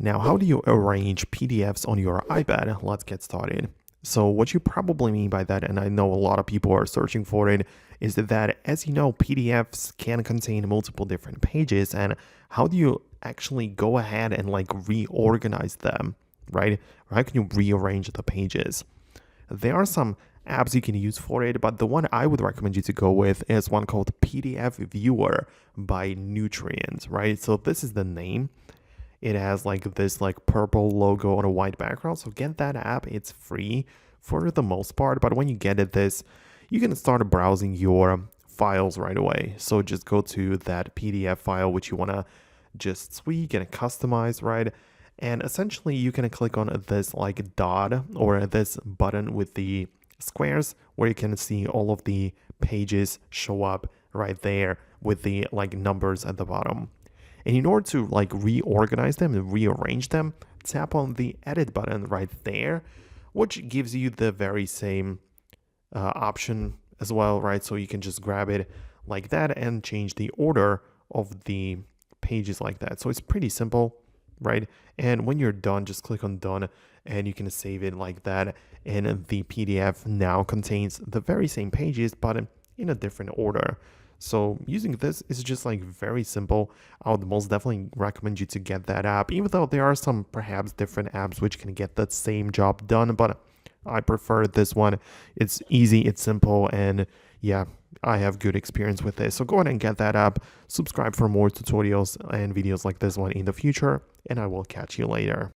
Now, how do you arrange PDFs on your iPad? Let's get started. So what you probably mean by that, and I know a lot of people are searching for it, is that as you know, PDFs can contain multiple different pages, and how do you actually go ahead and like reorganize them, right? Or how can you rearrange the pages? There are some apps you can use for it, but the one I would recommend you to go with is one called PDF Viewer by Nutrient, right? So this is the name. It has like this like purple logo on a white background. So get that app. It's free for the most part. But when you get it, you can start browsing your files right away. So just go to that PDF file which you want to just tweak and customize, right? And essentially you can click on this like dot or this button with the squares where you can see all of the pages show up right there with the like numbers at the bottom. And in order to like reorganize them and rearrange them, tap on the edit button right there, which gives you the very same option as well, right? So you can just grab it like that and change the order of the pages like that. So it's pretty simple, right? And when you're done, just click on done and you can save it like that. And the PDF now contains the very same pages, but in a different order. So using this is just like very simple. I would most definitely recommend you to get that app, even though there are some perhaps different apps which can get that same job done, but I prefer this one. It's easy, it's simple, and yeah, I have good experience with this. So go ahead and get that app, subscribe for more tutorials and videos like this one in the future, and I will catch you later.